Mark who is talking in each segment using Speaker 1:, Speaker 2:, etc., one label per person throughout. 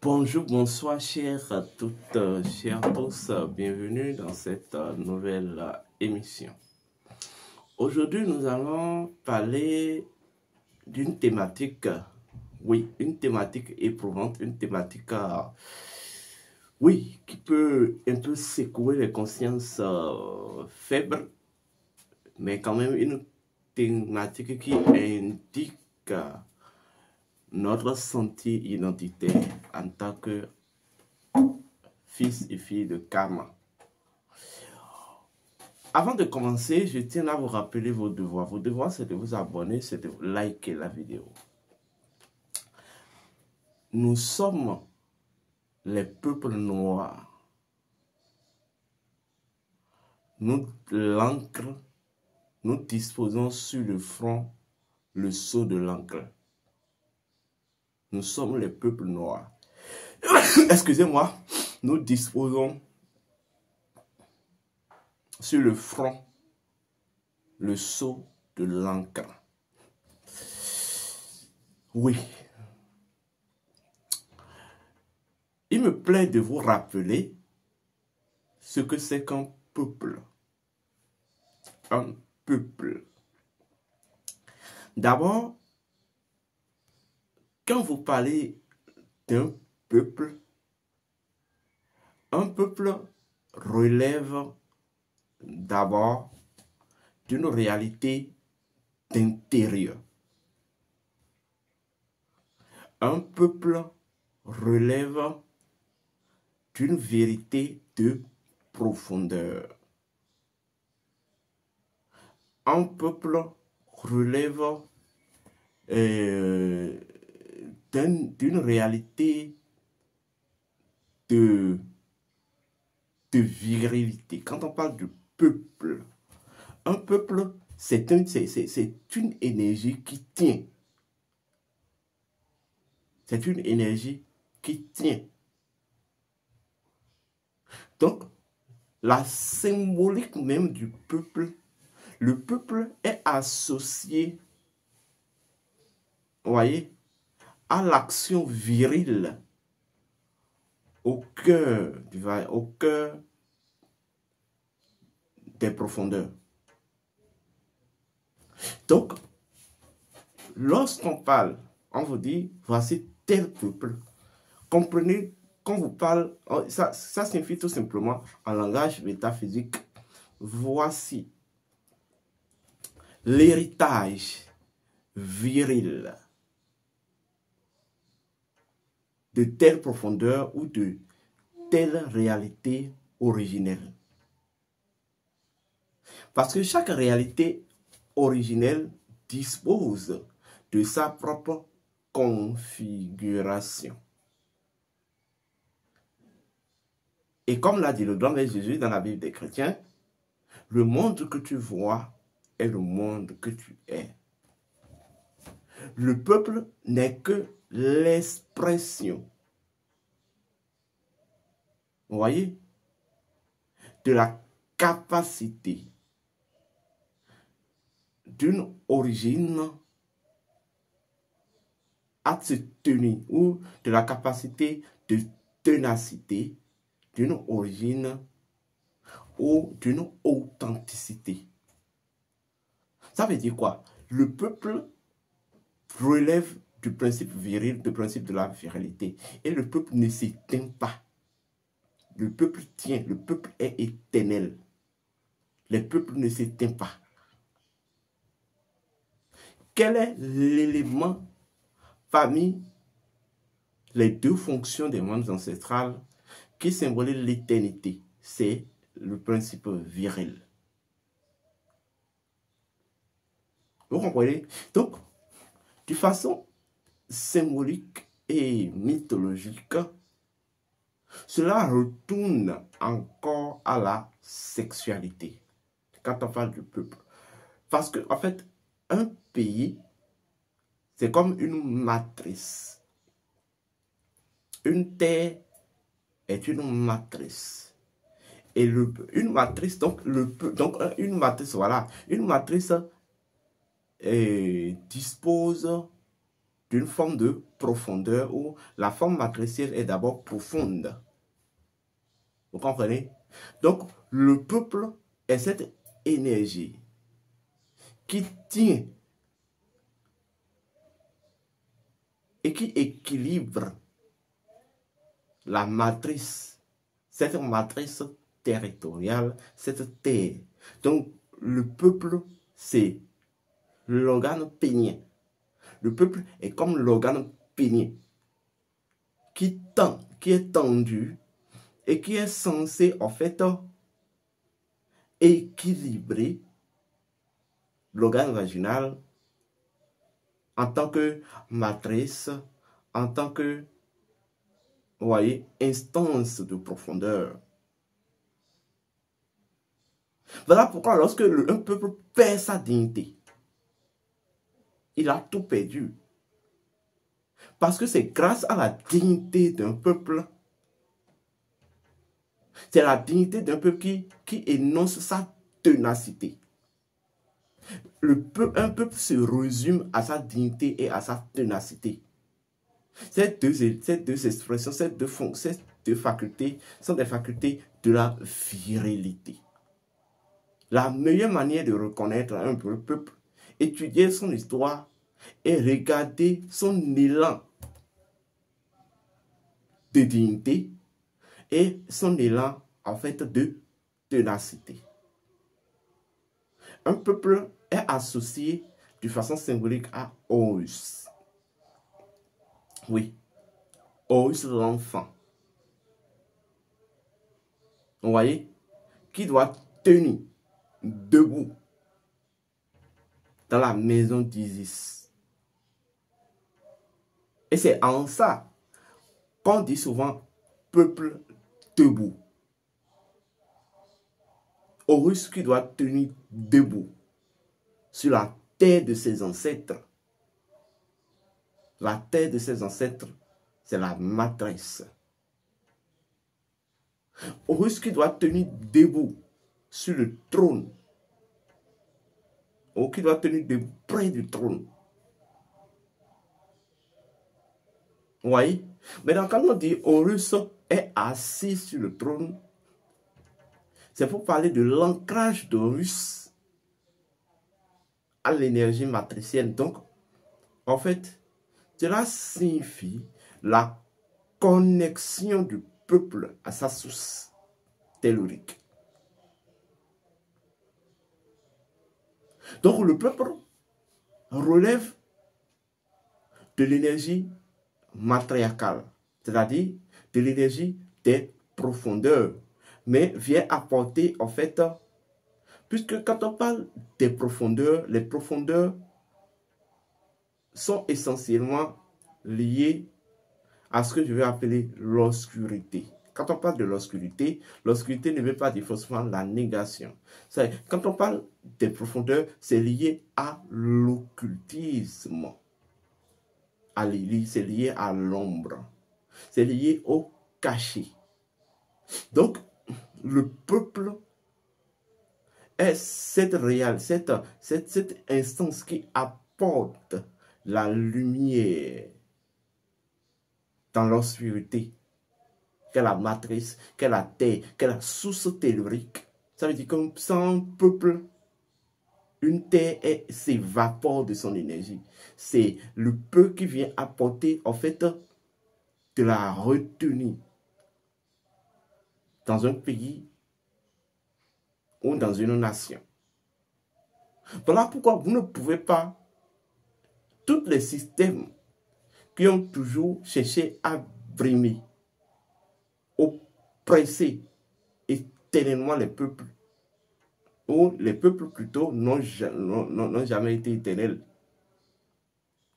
Speaker 1: Bonjour, bonsoir, chers à toutes, chers tous, bienvenue dans cette nouvelle émission. Aujourd'hui, nous allons parler d'une thématique, oui, une thématique éprouvante, une thématique, oui, qui peut un peu secouer les consciences faibles, mais quand même une thématique qui indique notre sentier identitaire en tant que fils et filles de Karma. Avant de commencer, je tiens à vous rappeler vos devoirs. Vos devoirs, c'est de vous abonner, c'est de liker la vidéo. Nous sommes les peuples noirs. Nous, l'encre, nous disposons sur le front le sceau de l'encre. Nous sommes les peuples noirs. Excusez-moi, nous disposons sur le front le sceau de l'encre. Oui. Il me plaît de vous rappeler ce que c'est qu'un peuple. Un peuple. D'abord, quand vous parlez d'un peuple, un peuple relève d'abord d'une réalité d'intérieur. Un peuple relève d'une vérité de profondeur. Un peuple relève d'une réalité de virilité. Quand on parle du peuple, un peuple, c'est une énergie qui tient. C'est une énergie qui tient. Donc, la symbolique même du peuple, le peuple est associé, vous voyez, à l'action virile, au cœur des profondeurs. Donc, lorsqu'on parle, on vous dit, voici tel peuple. Comprenez, quand vous parlez, ça signifie tout simplement, en langage métaphysique, voici l'héritage viril de telle profondeur ou de telle réalité originelle. Parce que chaque réalité originelle dispose de sa propre configuration. Et comme l'a dit le grand Jésus dans la Bible des chrétiens, le monde que tu vois est le monde que tu es. Le peuple n'est que l'expression, vous voyez, de la capacité d'une origine à se tenir, ou de la capacité de ténacité d'une origine ou d'une authenticité. Ça veut dire quoi? Le peuple relève du principe viril, du principe de la virilité. Et le peuple ne s'éteint pas. Le peuple tient, le peuple est éternel. Le peuple ne s'éteint pas. Quel est l'élément parmi les deux fonctions des mondes ancestrales qui symbolise l'éternité? C'est le principe viril. Vous comprenez? Donc, de façon symbolique et mythologique, cela retourne encore à la sexualité quand on parle du peuple. Parce que, en fait, un pays, c'est comme une matrice. Une terre est une matrice. Et une matrice, une matrice, voilà, une matrice dispose d'une forme de profondeur où la forme matricielle est d'abord profonde. Vous comprenez? Donc, le peuple est cette énergie qui tient et qui équilibre la matrice, cette matrice territoriale, cette terre. Donc, le peuple, c'est l'organe pénien. Le peuple est comme l'organe pénien qui tend, qui est tendu et qui est censé, en fait, équilibrer l'organe vaginal en tant que matrice, en tant que, vous voyez, instance de profondeur. Voilà pourquoi lorsque un peuple perd sa dignité, il a tout perdu. Parce que c'est grâce à la dignité d'un peuple, c'est la dignité d'un peuple qui énonce sa ténacité. Un peuple se résume à sa dignité et à sa ténacité. Ces deux expressions, ces deux facultés sont des facultés de la virilité. La meilleure manière de reconnaître un peuple, étudier son histoire et regarder son élan de dignité et son élan en fait de ténacité. Un peuple est associé de façon symbolique à Horus. Oui, Horus l'enfant. Vous voyez, qui doit tenir debout dans la maison d'Isis. Et c'est en ça qu'on dit souvent peuple debout. Horus qui doit tenir debout sur la terre de ses ancêtres. La terre de ses ancêtres, c'est la matrice. Horus qui doit tenir debout sur le trône. Ou qui doit tenir debout près du trône. Vous voyez? Maintenant, quand on dit Horus est assis sur le trône, c'est pour parler de l'ancrage d'Horus à l'énergie matricielle. Donc, en fait, cela signifie la connexion du peuple à sa source tellurique. Donc, le peuple relève de l'énergie matriarcale, c'est-à-dire de l'énergie des profondeurs, mais vient apporter, en fait, puisque quand on parle des profondeurs, les profondeurs sont essentiellement liées à ce que je vais appeler l'obscurité. Quand on parle de l'obscurité, l'obscurité ne veut pas dire forcément la négation. Quand on parle des profondeurs, c'est lié à l'occultisme. C'est lié à l'ombre. C'est lié au caché. Donc, le peuple est cette instance qui apporte la lumière dans l'obscurité, qu'est la matrice, qu'est la terre, qu'est la source tellurique. Ça veut dire que sans peuple, une terre s'évapore de son énergie. C'est le peu qui vient apporter, en fait, de la retenue dans un pays ou dans une nation. Voilà pourquoi vous ne pouvez pas, tous les systèmes qui ont toujours cherché à brimer, oppresser éternellement les peuples, ou les peuples plutôt n'ont jamais été éternels.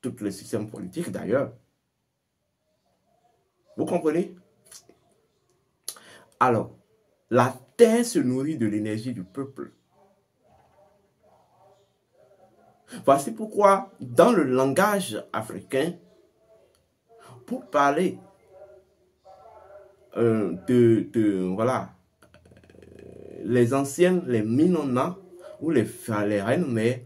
Speaker 1: Tous les systèmes politiques d'ailleurs. Vous comprenez? Alors, la terre se nourrit de l'énergie du peuple. Voici pourquoi, dans le langage africain, pour parler voilà, les anciennes, les Minona ou les reines mères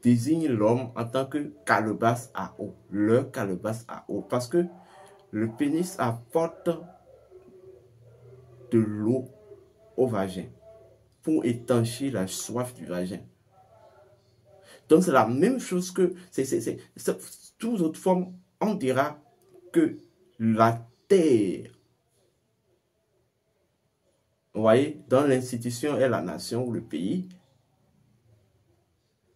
Speaker 1: désigne l'homme en tant que calebasse à eau, leur calebasse à eau, parce que le pénis apporte de l'eau au vagin pour étancher la soif du vagin. Donc c'est la même chose que toutes autres formes, on dira que la terre, vous voyez, dans l'institution et la nation ou le pays,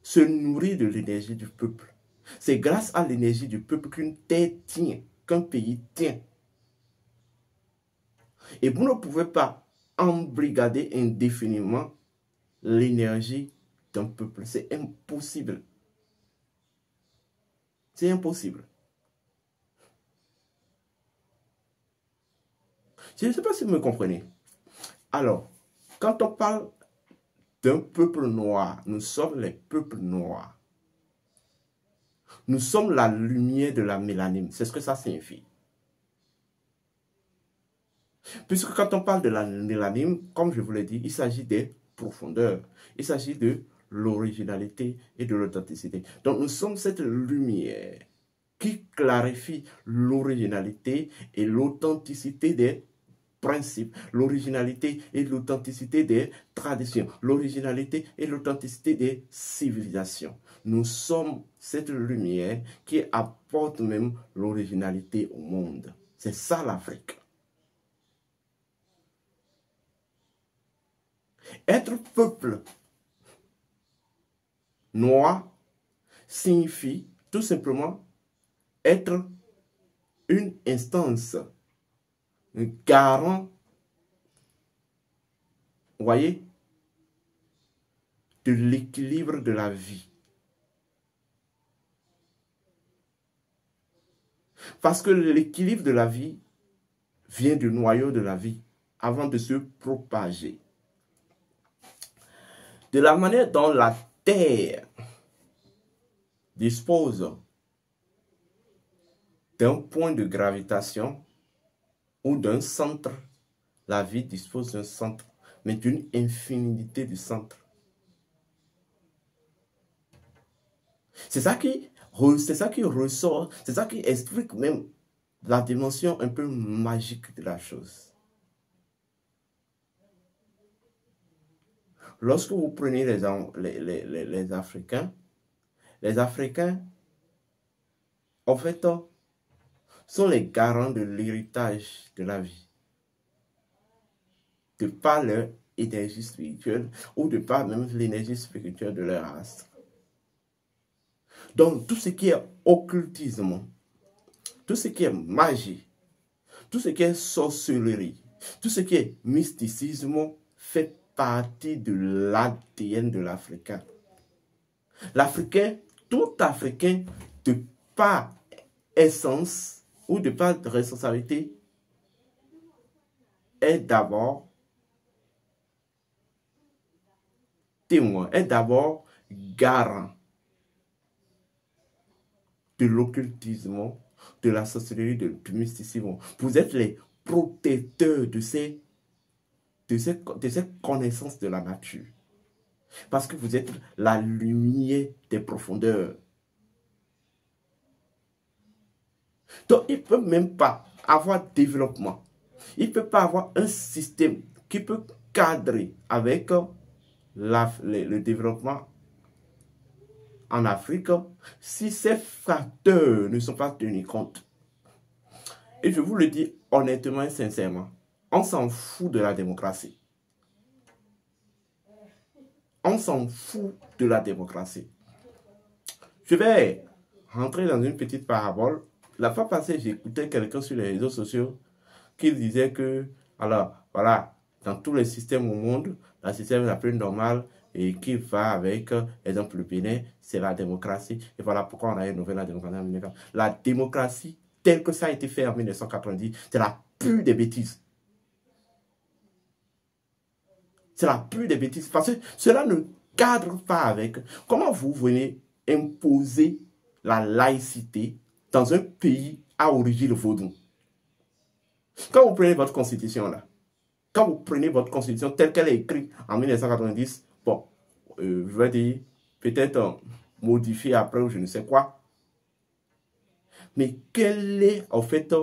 Speaker 1: se nourrit de l'énergie du peuple. C'est grâce à l'énergie du peuple qu'une terre tient, qu'un pays tient. Et vous ne pouvez pas embrigader indéfiniment l'énergie d'un peuple. C'est impossible. C'est impossible. Je ne sais pas si vous me comprenez. Alors, quand on parle d'un peuple noir, nous sommes les peuples noirs. Nous sommes la lumière de la mélanine. C'est ce que ça signifie. Puisque quand on parle de la mélanine, comme je vous l'ai dit, il s'agit des profondeurs. Il s'agit de l'originalité et de l'authenticité. Donc nous sommes cette lumière qui clarifie l'originalité et l'authenticité des principes, l'originalité et l'authenticité des traditions, l'originalité et l'authenticité des civilisations. Nous sommes cette lumière qui apporte même l'originalité au monde. C'est ça l'Afrique. Être peuple noir signifie tout simplement être une instance, un garant, vous voyez, de l'équilibre de la vie. Parce que l'équilibre de la vie vient du noyau de la vie avant de se propager. De la manière dont la Terre dispose d'un point de gravitation ou d'un centre, la vie dispose d'un centre, mais d'une infinité de centres. C'est ça qui ressort, c'est ça qui explique même la dimension un peu magique de la chose. Lorsque vous prenez les Africains, en fait, sont les garants de l'héritage de la vie. De par leur énergie spirituelle ou de par même l'énergie spirituelle de leur race. Donc, tout ce qui est occultisme, tout ce qui est magie, tout ce qui est sorcellerie, tout ce qui est mysticisme fait partie de l'ADN de l'Africain. L'Africain, tout Africain, de par essence ou de par responsabilité, est d'abord témoin, est d'abord garant de l'occultisme, de la sorcellerie, du mysticisme. Vous êtes les protecteurs de ces connaissances de la nature. Parce que vous êtes la lumière des profondeurs. Donc, il ne peut même pas avoir développement. Il ne peut pas avoir un système qui peut cadrer avec le développement en Afrique si ces facteurs ne sont pas tenus compte. Et je vous le dis honnêtement et sincèrement, on s'en fout de la démocratie. On s'en fout de la démocratie. Je vais rentrer dans une petite parabole. La fois passée, j'écoutais quelqu'un sur les réseaux sociaux qui disait que, alors, voilà, dans tous les systèmes au monde, le système la plus normale et qui va avec, exemple, le Bénin, c'est la démocratie. Et voilà pourquoi on a innové la démocratie en 1990. La démocratie, telle que ça a été fait en 1990, c'est la pure des bêtises. C'est la pure des bêtises. Parce que cela ne cadre pas avec. Comment vous venez imposer la laïcité dans un pays à origine vaudou? Quand vous prenez votre constitution là, quand vous prenez votre constitution telle qu'elle est écrite en 1990, bon, je vais dire, peut-être modifié après ou je ne sais quoi. Mais quelle est en fait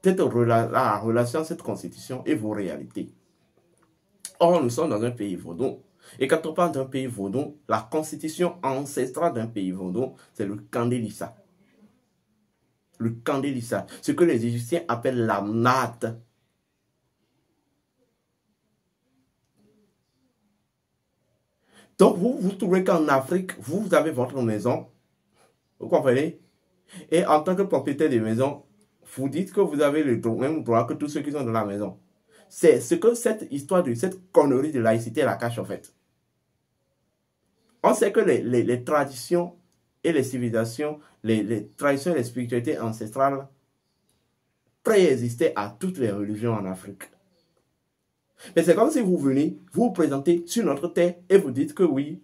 Speaker 1: la relation, cette constitution et vos réalités? Or, nous sommes dans un pays vaudon. Et quand on parle d'un pays vaudon, la constitution ancestrale d'un pays vaudon, c'est le Kandélissa. Le Kandélissa, ce que les Égyptiens appellent la natte. Donc, vous trouvez qu'en Afrique, vous avez votre maison, vous comprenez? Et en tant que propriétaire de maison, vous dites que vous avez le même droit que tous ceux qui sont dans la maison. C'est ce que cette histoire de cette connerie de laïcité la cache en fait. On sait que les traditions et les civilisations, les traditions et les spiritualités ancestrales préexistaient à toutes les religions en Afrique. Mais c'est comme si vous venez, vous vous présentez sur notre terre et vous dites que oui,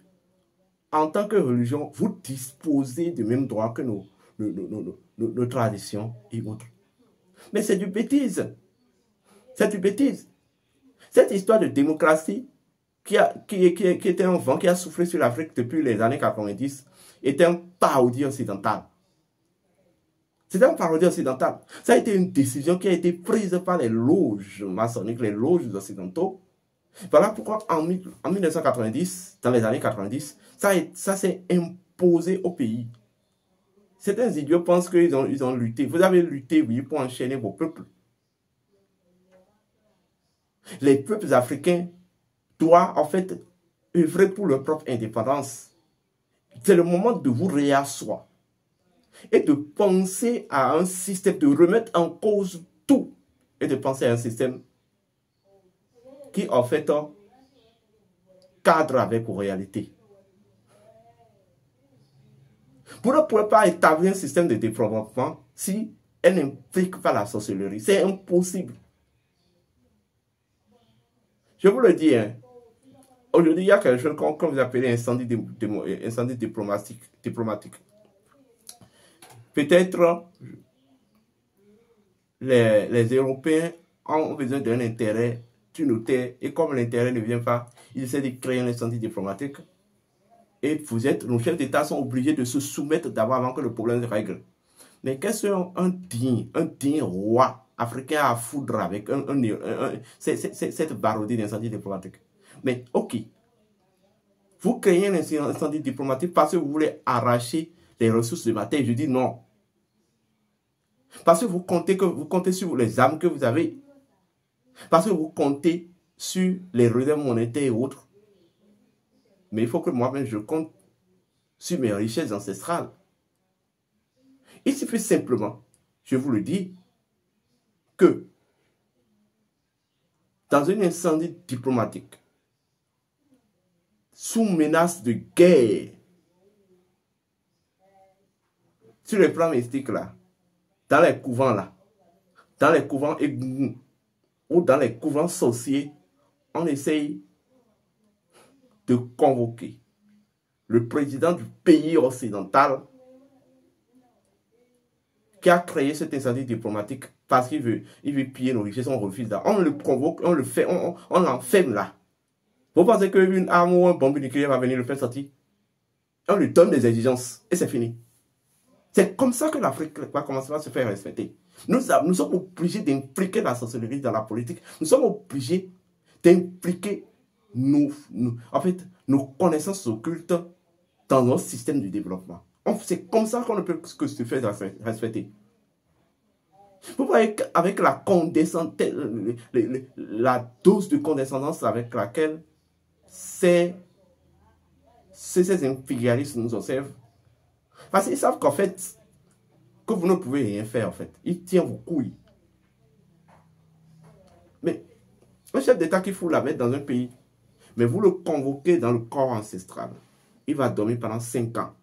Speaker 1: en tant que religion, vous disposez du même droit que nos traditions et autres. Mais c'est du bêtise. C'est du bêtise. Cette histoire de démocratie qui était un vent qui a soufflé sur l'Afrique depuis les années 90 était un parodie occidental. C'était un parodie occidental. Ça a été une décision qui a été prise par les loges maçonniques, les loges occidentaux. Voilà pourquoi en 1990, dans les années 90, ça s'est imposé au pays. Certains idiots pensent qu'ils ont lutté. Vous avez lutté, oui, pour enchaîner vos peuples. Les peuples africains doivent en fait œuvrer pour leur propre indépendance. C'est le moment de vous réasseoir et de penser à un système, de remettre en cause tout et de penser à un système qui en fait cadre avec vos réalités. Vous ne pouvez pas établir un système de développement si elle n'implique pas la sorcellerie. C'est impossible. Je vous le dis, hein. Aujourd'hui, il y a quelque chose qu'on vous appelez incendie diplomatique. Peut-être les Européens ont besoin d'un intérêt d'une terre et comme l'intérêt ne vient pas, ils essaient de créer un incendie diplomatique. Et nos chefs d'État sont obligés de se soumettre d'abord avant que le problème se règle. Mais qu'est-ce qu'un digne roi africain à foudre avec cette barodie d'incendie diplomatique? Mais ok, vous créez un incendie diplomatique parce que vous voulez arracher les ressources de ma terre. Je dis non. Parce que vous comptez sur les armes que vous avez. Parce que vous comptez sur les réserves monétaires et autres. Mais il faut que moi-même je compte sur mes richesses ancestrales. Il suffit simplement, je vous le dis, que dans un incendie diplomatique, sous menace de guerre, sur le plan mystique là, dans les couvents là, dans les couvents égouts ou dans les couvents sorciers, on essaye de convoquer le président du pays occidental qui a créé cet incendie diplomatique parce qu'il veut piller nos richesses, on refuse là. On le convoque, on le fait, on l'enferme là. Vous pensez qu'une arme ou un bombe nucléaire va venir le faire sortir? On lui donne des exigences et c'est fini. C'est comme ça que l'Afrique va commencer à se faire respecter. Nous sommes obligés d'impliquer la sorcellerie dans la politique. Nous sommes obligés d'impliquer nos connaissances occultes dans notre système de développement. C'est comme ça qu'on ne peut que se faire respecter. Vous voyez qu'avec la dose de condescendance avec laquelle ces impérialistes nous observent, parce qu'ils savent qu'en fait, que vous ne pouvez rien faire en fait. Ils tiennent vos couilles. Mais un chef d'État qui fout la mettre dans un pays, mais vous le convoquez dans le corps ancestral, il va dormir pendant 5 ans.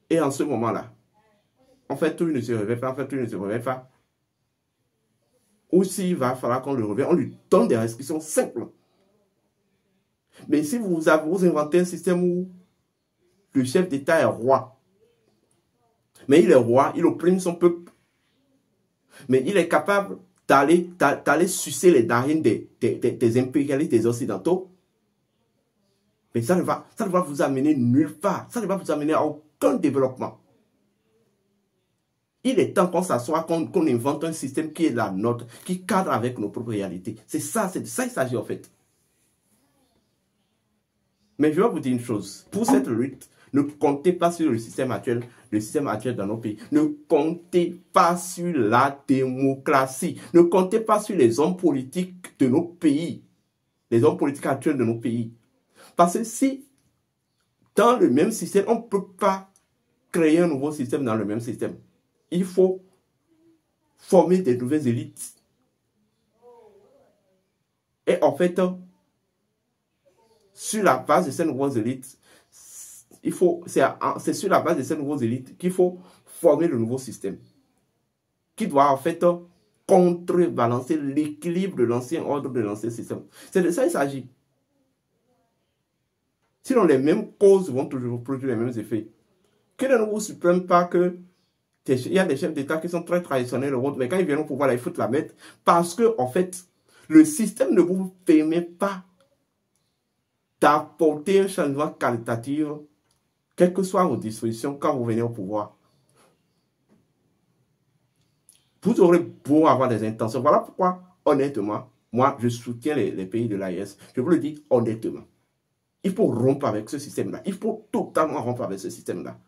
Speaker 1: Et en ce moment-là, en fait, tout il ne se réveille pas, en fait, tout il ne se réveille pas. Ou s'il va falloir qu'on le réveille, on lui donne des restrictions simples. Mais si vous inventez un système où le chef d'État est roi, mais il est roi, il opprime son peuple, mais il est capable d'aller sucer les narines des impérialistes, des occidentaux, Mais ça ne va vous amener nulle part. Ça ne va vous amener à aucun développement. Il est temps qu'on s'assoie, qu'on invente un système qui est la nôtre, qui cadre avec nos propres réalités. C'est de ça il s'agit en fait. Mais je vais vous dire une chose. Pour cette lutte, ne comptez pas sur le système actuel dans nos pays. Ne comptez pas sur la démocratie. Ne comptez pas sur les hommes politiques de nos pays. Les hommes politiques actuels de nos pays. Parce que si, dans le même système, on ne peut pas créer un nouveau système dans le même système. Il faut former des nouvelles élites. Et en fait, sur la base de ces nouvelles élites, c'est sur la base de ces nouvelles élites qu'il faut former le nouveau système. Qui doit en fait contrebalancer l'équilibre de l'ancien ordre, de l'ancien système. C'est de ça qu'il s'agit. Sinon, les mêmes causes vont toujours produire les mêmes effets. Que ne vous surprenne pas que il y a des chefs d'État qui sont très traditionnels, mais quand ils viennent au pouvoir, là, ils foutent la mettre. Parce que, en fait, le système ne vous permet pas d'apporter un changement qualitatif, quelles que soient vos dispositions, quand vous venez au pouvoir. Vous aurez beau avoir des intentions. Voilà pourquoi, honnêtement, moi, je soutiens les pays de l'AES. Je vous le dis honnêtement. Il faut rompre avec ce système-là. Il faut totalement rompre avec ce système-là.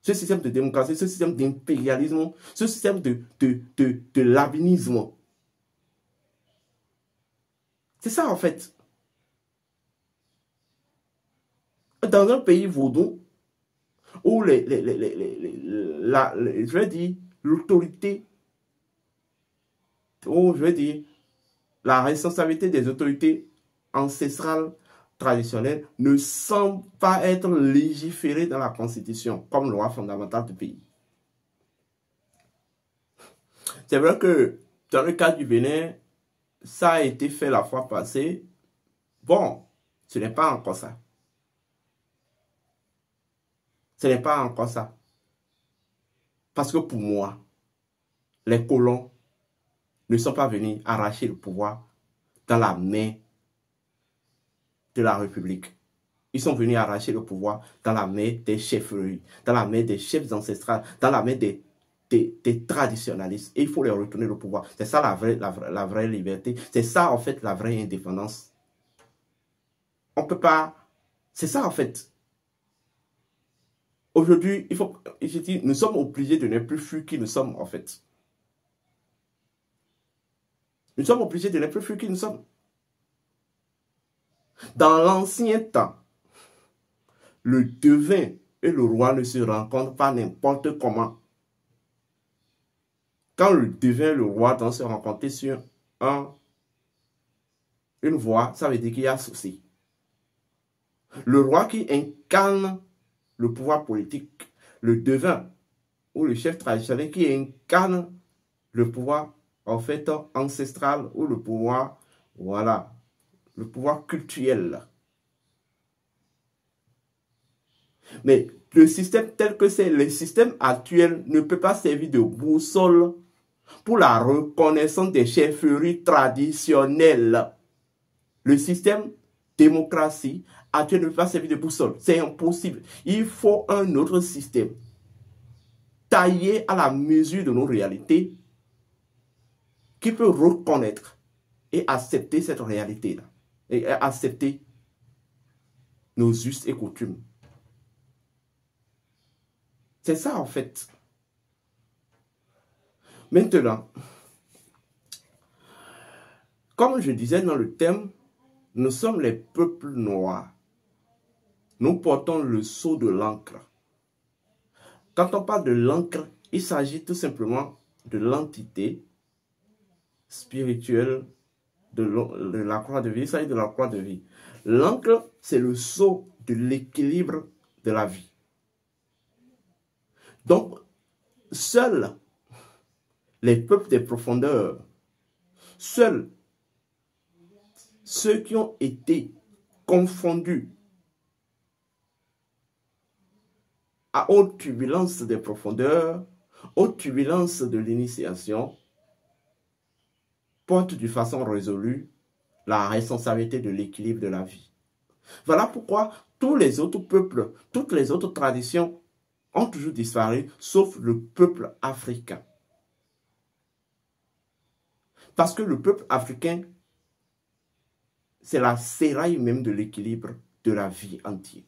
Speaker 1: Ce système de démocratie, ce système d'impérialisme, ce système de labinisme. C'est ça, en fait. Dans un pays vaudou, où je vais dire, l'autorité, ou je vais dire, la responsabilité des autorités ancestrales traditionnelles ne semble pas être légiférée dans la Constitution comme loi fondamentale du pays. C'est vrai que dans le cas du Bénin, ça a été fait la fois passée. Bon, ce n'est pas encore ça. Ce n'est pas encore ça. Parce que pour moi, les colons ne sont pas venus arracher le pouvoir dans la main de la République. Ils sont venus arracher le pouvoir dans la main des chefferies, dans la main des chefs ancestrales, dans la main des traditionalistes. Et il faut leur retourner le pouvoir. C'est ça la vraie liberté. C'est ça, en fait, la vraie indépendance. On ne peut pas... C'est ça, en fait. Aujourd'hui, nous sommes obligés de ne plus fuir qui nous sommes, en fait. Nous sommes obligés de ne plus fuir qui nous sommes. Dans l'ancien temps, le devin et le roi ne se rencontrent pas n'importe comment. Quand le devin et le roi doivent se rencontrer sur une voie, ça veut dire qu'il y a souci. Le roi qui incarne le pouvoir politique, le devin ou le chef traditionnel qui incarne le pouvoir en fait ancestral ou le pouvoir, voilà, le pouvoir cultuel. Mais le système tel que c'est, le système actuel ne peut pas servir de boussole pour la reconnaissance des chefferies traditionnelles. Le système démocratie actuel ne peut pas servir de boussole. C'est impossible. Il faut un autre système taillé à la mesure de nos réalités qui peut reconnaître et accepter cette réalité-là. Et accepter nos us et coutumes. C'est ça en fait. Maintenant, comme je disais dans le thème, nous sommes les peuples noirs. Nous portons le sceau de l'encre. Quand on parle de l'encre, il s'agit tout simplement de l'entité spirituelle de la croix de vie. Il s'agit de la croix de vie. L'encre, c'est le sceau de l'équilibre de la vie. Donc, seuls les peuples des profondeurs, seuls ceux qui ont été confondus à haute turbulence des profondeurs, haute turbulence de l'initiation, portent de façon résolue la responsabilité de l'équilibre de la vie. Voilà pourquoi tous les autres peuples, toutes les autres traditions ont toujours disparu, sauf le peuple africain. Parce que le peuple africain, c'est la séraille même de l'équilibre de la vie entière.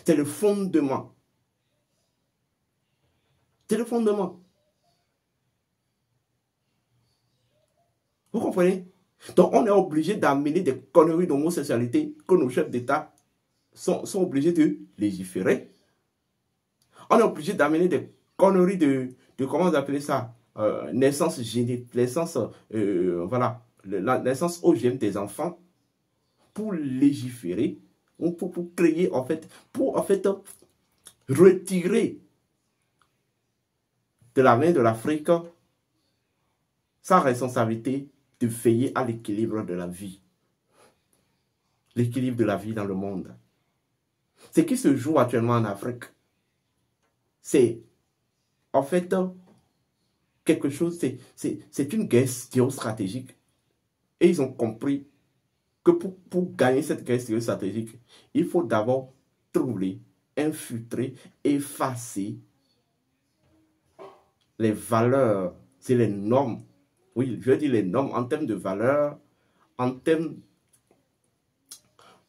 Speaker 1: C'est le fondement. C'est le fondement. Vous comprenez? Donc, on est obligé d'amener des conneries d'homosexualité que nos chefs d'État sont obligés de légiférer. On est obligé d'amener des conneries de comment vous appelez ça, naissance génétique, naissance, voilà, la naissance OGM des enfants pour légiférer, ou pour créer, pour retirer de la main de l'Afrique sa responsabilité de veiller à l'équilibre de la vie. L'équilibre de la vie dans le monde. Ce qui se joue actuellement en Afrique, c'est en fait quelque chose, c'est une guerre géostratégique. Et ils ont compris que pour gagner cette guerre géostratégique, il faut d'abord trouver, infiltrer, effacer les valeurs, c'est les normes. Oui, je veux dire les normes en termes de valeurs, en termes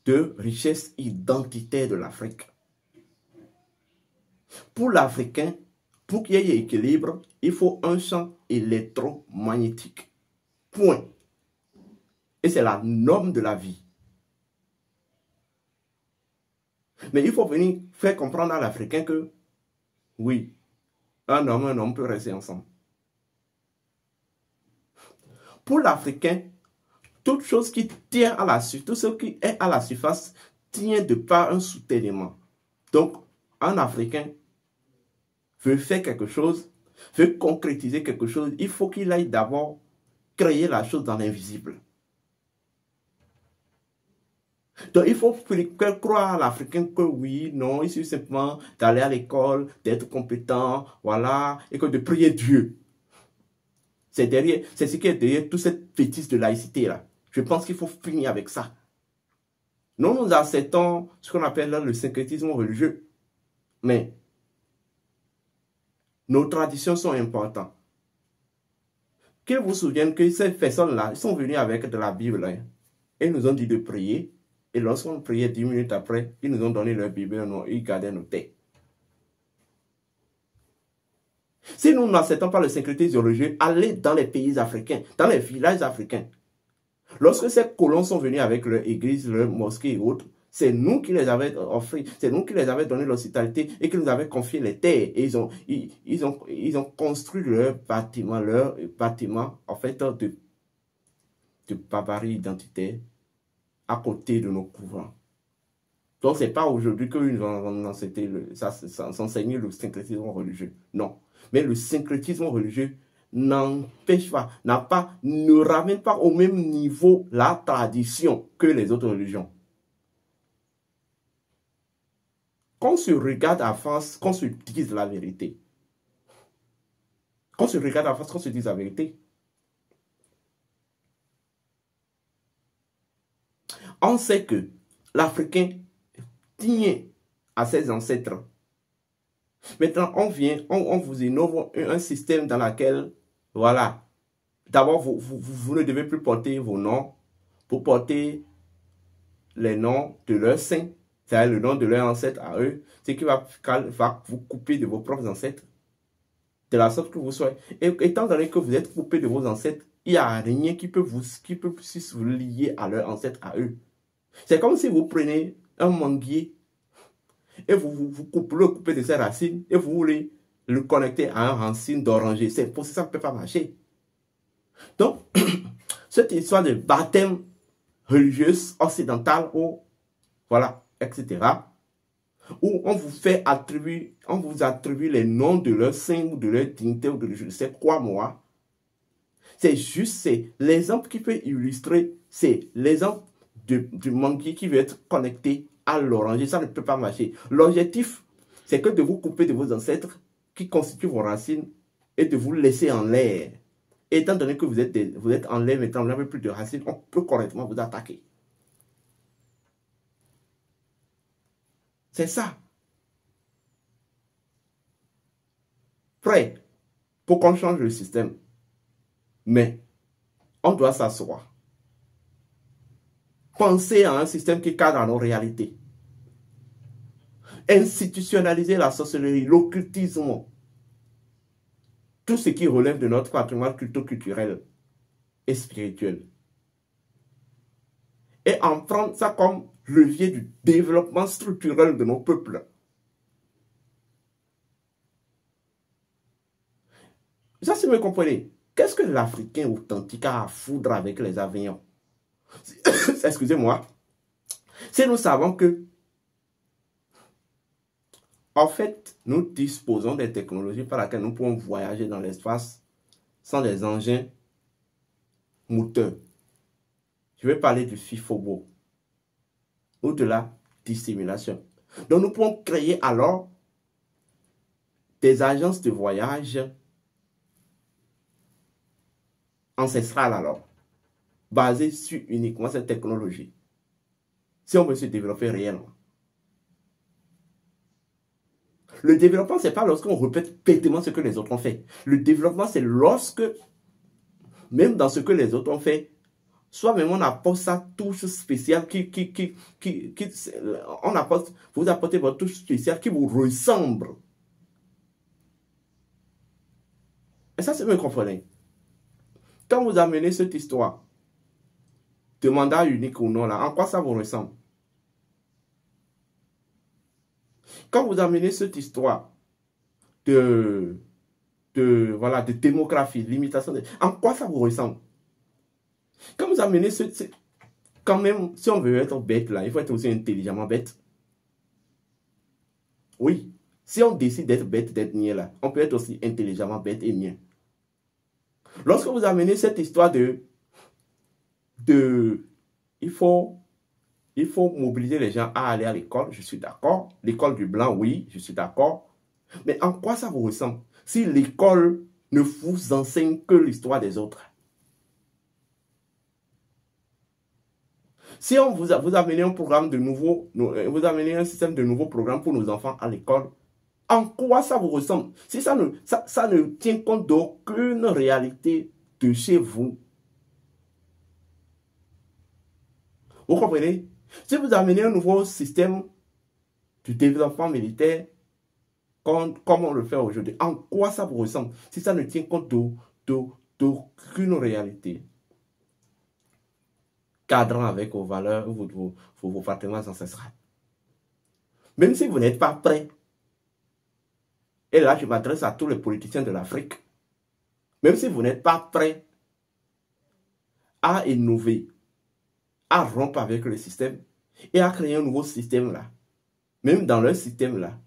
Speaker 1: de richesse identitaire de l'Afrique. Pour l'Africain, pour qu'il y ait équilibre, il faut un champ électromagnétique. Point. Et c'est la norme de la vie. Mais il faut venir faire comprendre à l'Africain que, oui, un homme peut rester ensemble. Pour l'Africain, toute chose qui tient à la surface, tout ce qui est à la surface, tient de par un soutènement. Donc, un Africain veut faire quelque chose, veut concrétiser quelque chose, il faut qu'il aille d'abord créer la chose dans l'invisible. Donc, il faut croire à l'Africain que oui, non, il suffit simplement d'aller à l'école, d'être compétent, voilà, et que de prier Dieu. C'est ce qui est derrière toute cette bêtise de laïcité là. Je pense qu'il faut finir avec ça. Nous acceptons ce qu'on appelle là le syncrétisme religieux. Mais nos traditions sont importantes. Qu'ils vous souviennent que ces personnes-là sont venues avec de la Bible. Hein, et nous ont dit de prier. Et lorsqu'on priait 10 minutes après, ils nous ont donné leur Bible, ils gardaient nos têtes. Si nous n'acceptons pas le syncrétisme religieux, allez dans les pays africains, dans les villages africains. Lorsque ces colons sont venus avec leur église, leur mosquée et autres, c'est nous qui les avions offert, c'est nous qui les avions donné l'hospitalité et qui nous avions confié les terres. Et ils ont construit leur bâtiment en fait de barbarie identitaire à côté de nos couvents. Donc, ce n'est pas aujourd'hui que nous allons enseigner le syncrétisme religieux. Non. Mais le syncrétisme religieux n'empêche pas, ne ramène pas au même niveau la tradition que les autres religions. Qu'on se regarde à face, qu'on se dise la vérité. Qu'on se regarde à face, qu'on se dise la vérité. On sait que l'Africain tient à ses ancêtres. Maintenant, on vous innove un système dans lequel, voilà, d'abord, vous ne devez plus porter vos noms, pour porter les noms de leurs saints, c'est-à-dire le nom de leurs ancêtres à eux, ce qui va vous couper de vos propres ancêtres, de la sorte que vous soyez. Et étant donné que vous êtes coupé de vos ancêtres, il n'y a rien qui peut vous lier à leurs ancêtres à eux. C'est comme si vous prenez un manguier et vous coupez de ses racines et vous voulez le connecter à une racine d'oranger. C'est pour ça que ça ne peut pas marcher. Donc, cette histoire de baptême religieuse occidentale, voilà, etc., où on vous attribue les noms de leurs saints ou de leur dignité ou de je ne sais quoi, moi. C'est juste l'exemple qui peut illustrer, c'est l'exemple du manguier qui veut être connecté à l'oranger. Ça ne peut pas marcher. L'objectif, c'est que de vous couper de vos ancêtres qui constituent vos racines et de vous laisser en l'air. Étant donné que vous êtes en l'air, maintenant vous n'avez plus de racines, on peut correctement vous attaquer. C'est ça. Prêt pour qu'on change le système. Mais on doit s'asseoir. Penser à un système qui cadre à nos réalités. Institutionnaliser la sorcellerie, l'occultisme, tout ce qui relève de notre patrimoine culturel et spirituel. Et en prendre ça comme levier du développement structurel de nos peuples. Ça, si vous me comprenez, qu'est-ce que l'Africain authentique a à foudre avec les avions? Excusez-moi. Si nous savons que, en fait, nous disposons des technologies par lesquelles nous pouvons voyager dans l'espace sans des engins moteurs. Je vais parler du FIFOBO ou de la dissémination. Donc, nous pouvons créer alors des agences de voyage ancestrales alors, basées sur uniquement cette technologie. Si on veut se développer réellement. Le développement, ce n'est pas lorsqu'on répète bêtement ce que les autres ont fait. Le développement, c'est lorsque, même dans ce que les autres ont fait, soit même on apporte sa touche spéciale vous apportez votre touche spéciale qui vous ressemble. Et ça, c'est vous comprenez. Quand vous amenez cette histoire de mandat unique ou non, là, en quoi ça vous ressemble? Quand vous amenez cette histoire de démographie, limitation, en quoi ça vous ressemble? Quand vous amenez quand même, si on veut être bête là, il faut être aussi intelligemment bête. Oui, si on décide d'être bête, d'être niais là, on peut être aussi intelligemment bête et niais. Lorsque vous amenez cette histoire il faut mobiliser les gens à aller à l'école, je suis d'accord. L'école du blanc, oui, je suis d'accord. Mais en quoi ça vous ressemble? Si l'école ne vous enseigne que l'histoire des autres. Si on vous amenez un programme de nouveau, vous amenez un système de nouveaux programmes pour nos enfants à l'école, en quoi ça vous ressemble? Si ça ne tient compte d'aucune réalité de chez vous. Vous comprenez? Si vous amenez un nouveau système de développement militaire, comme on le fait aujourd'hui, en quoi ça vous ressemble? Si ça ne tient compte d'aucune réalité cadrant avec vos valeurs, vos patrimoines ancestrales. Même si vous n'êtes pas prêt, et là je m'adresse à tous les politiciens de l'Afrique, même si vous n'êtes pas prêt à innover, à rompre avec le système et à créer un nouveau système là, même dans leur système là,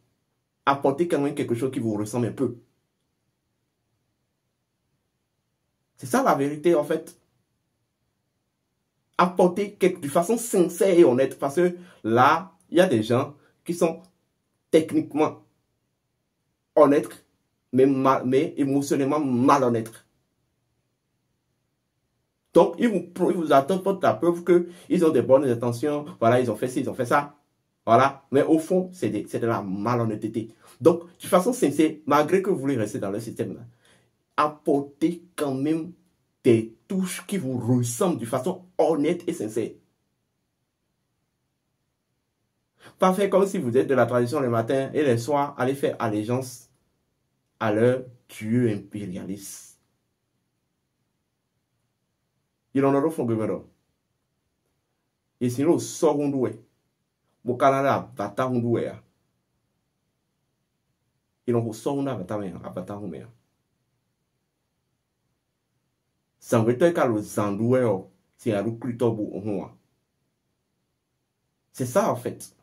Speaker 1: apporter quand même quelque chose qui vous ressemble un peu. C'est ça la vérité en fait. Apporter de façon sincère et honnête, parce que là, il y a des gens qui sont techniquement honnêtes, mais émotionnellement malhonnêtes. Donc, ils vous attendent pour la preuve qu'ils ont des bonnes intentions, voilà, ils ont fait ci, ils ont fait ça, voilà, mais au fond, c'est de la malhonnêteté. Donc, de façon sincère, malgré que vous voulez rester dans le système, là, apportez quand même des touches qui vous ressemblent de façon honnête et sincère. Pas faire comme si vous êtes de la tradition le matin et le soir, allez faire allégeance à leur dieu impérialiste. Il en a refond gouvernement. Et sinon, sort un doué. Mon Canada, bata un doué. Il en sort un bata un doué. Ça veut dire que le zandoué, c'est un recruteur. C'est ça en fait.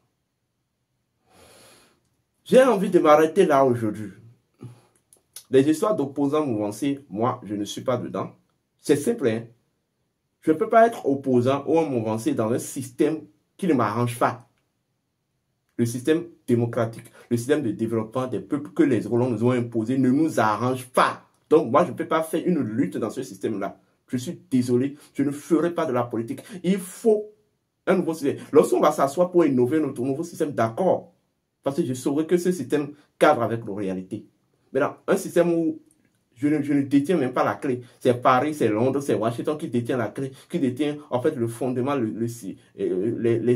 Speaker 1: J'ai envie de m'arrêter là aujourd'hui. Les histoires d'opposants mouvanciers, moi, je ne suis pas dedans. C'est simple, hein. Je ne peux pas être opposant ou un mouvancier dans un système qui ne m'arrange pas. Le système démocratique, le système de développement des peuples que les colons nous ont imposé ne nous arrange pas. Donc, moi, je ne peux pas faire une lutte dans ce système-là. Je suis désolé, je ne ferai pas de la politique. Il faut un nouveau système. Lorsqu'on va s'asseoir pour innover notre nouveau système, d'accord. Parce que je saurais que ce système cadre avec nos réalités. Maintenant, un système où je ne détiens même pas la clé. C'est Paris, c'est Londres, c'est Washington qui détient la clé, qui détient en fait le fondement, les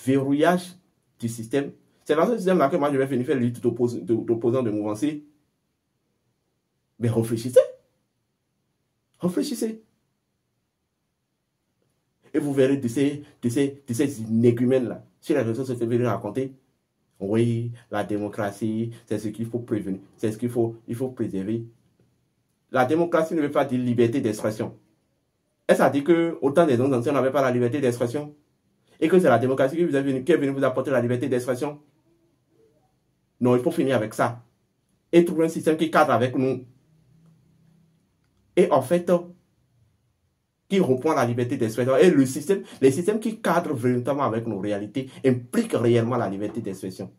Speaker 1: verrouillages du système. C'est dans ce système-là que moi je vais venir faire lutte d'opposants de mouvanciers. Mais réfléchissez. Réfléchissez. Et vous verrez de ces inégumènes-là, si les réseaux sociaux veulent raconter, oui, la démocratie, c'est ce qu'il faut prévenir, c'est ce qu'il faut préserver. La démocratie ne veut pas dire liberté d'expression. Est-ce à dire que autant des anciens n'avaient pas la liberté d'expression? Et que c'est la démocratie qui est venue vous apporter la liberté d'expression? Non, il faut finir avec ça. Et trouver un système qui cadre avec nous. Et en fait, qui reprend la liberté d'expression. Et les systèmes qui cadrent véritablement avec nos réalités impliquent réellement la liberté d'expression.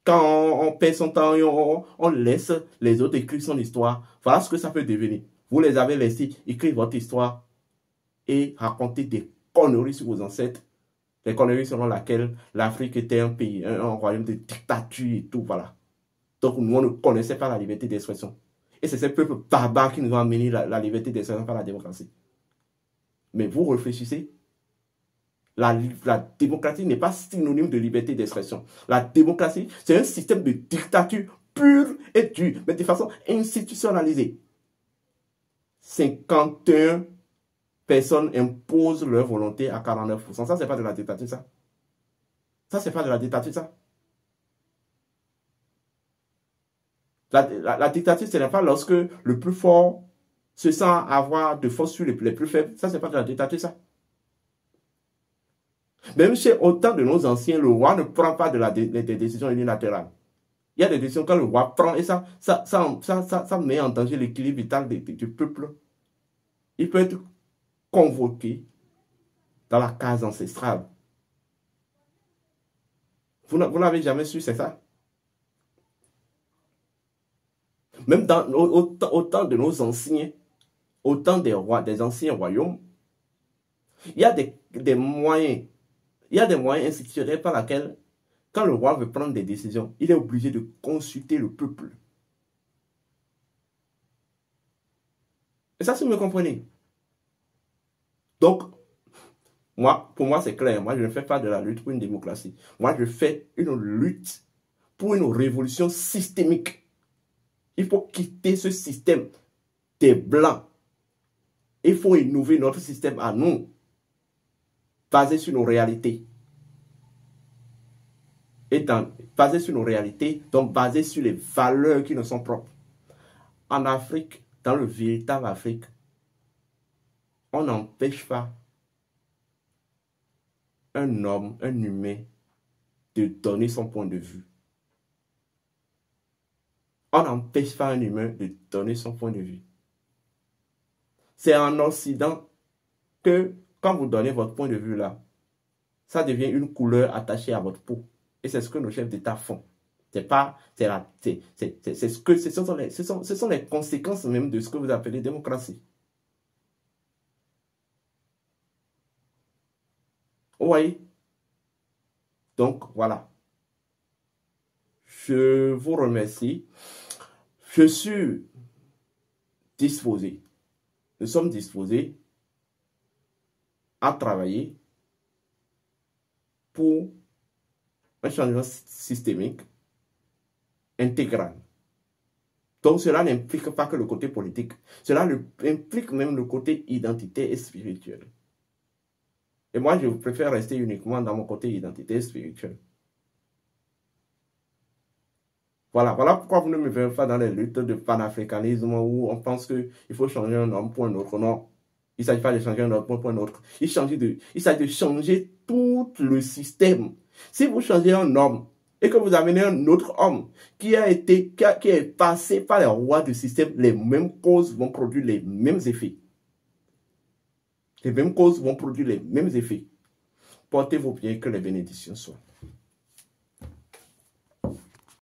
Speaker 1: Quand on perd son temps et on laisse les autres écrire son histoire, voilà ce que ça peut devenir. Vous les avez laissés écrire votre histoire et raconter des conneries sur vos ancêtres. Les conneries selon lesquelles l'Afrique était un pays, un royaume de dictature et tout, voilà. Donc nous, on ne connaissait pas la liberté d'expression. Et c'est ces peuples barbares qui nous ont amené la liberté d'expression par la démocratie. Mais vous réfléchissez. La démocratie n'est pas synonyme de liberté d'expression. La démocratie, c'est un système de dictature pure et dure, mais de façon institutionnalisée. 51 personnes imposent leur volonté à 49%. Ça, c'est pas de la dictature, ça. Ça, c'est pas de la dictature, ça. La dictature, ce n'est pas lorsque le plus fort se sent avoir de force sur les plus faibles. Ça, c'est pas de la dictature, ça. Même chez autant de nos anciens, le roi ne prend pas des décisions unilatérales. Il y a des décisions quand le roi prend et ça met en danger l'équilibre vital du peuple. Il peut être convoqué dans la case ancestrale. Vous n'avez jamais su, c'est ça? Même dans autant de nos anciens, autant des anciens royaumes, il y a des moyens. Il y a des moyens institutionnels par lesquels, quand le roi veut prendre des décisions, il est obligé de consulter le peuple. Et ça, si vous me comprenez. Donc, pour moi, c'est clair. Moi, je ne fais pas de la lutte pour une démocratie. Moi, je fais une lutte pour une révolution systémique. Il faut quitter ce système des Blancs. Il faut innover notre système à nous, basé sur nos réalités. Basé sur nos réalités, donc basé sur les valeurs qui nous sont propres. En Afrique, dans le véritable Afrique, on n'empêche pas un homme, un humain, de donner son point de vue. On n'empêche pas un humain de donner son point de vue. C'est en Occident que, quand vous donnez votre point de vue là, ça devient une couleur attachée à votre peau. Et c'est ce que nos chefs d'État font. Ce sont les conséquences même de ce que vous appelez démocratie. Vous voyez? Donc, voilà. Je vous remercie. Je suis disposé. Nous sommes disposés à travailler pour un changement systémique intégral. Donc cela n'implique pas que le côté politique, cela implique même le côté identitaire et spirituel. Et moi, je préfère rester uniquement dans mon côté identitaire et spirituel. Voilà pourquoi vous ne me verrez pas dans les luttes de panafricanisme où on pense qu'il faut changer un homme pour un autre. Non, il ne s'agit pas de changer un homme pour un autre. Il s'agit de changer tout le système. Si vous changez un homme et que vous amenez un autre homme qui est passé par les rois du système, les mêmes causes vont produire les mêmes effets. Les mêmes causes vont produire les mêmes effets. Portez-vous bien, que les bénédictions soient.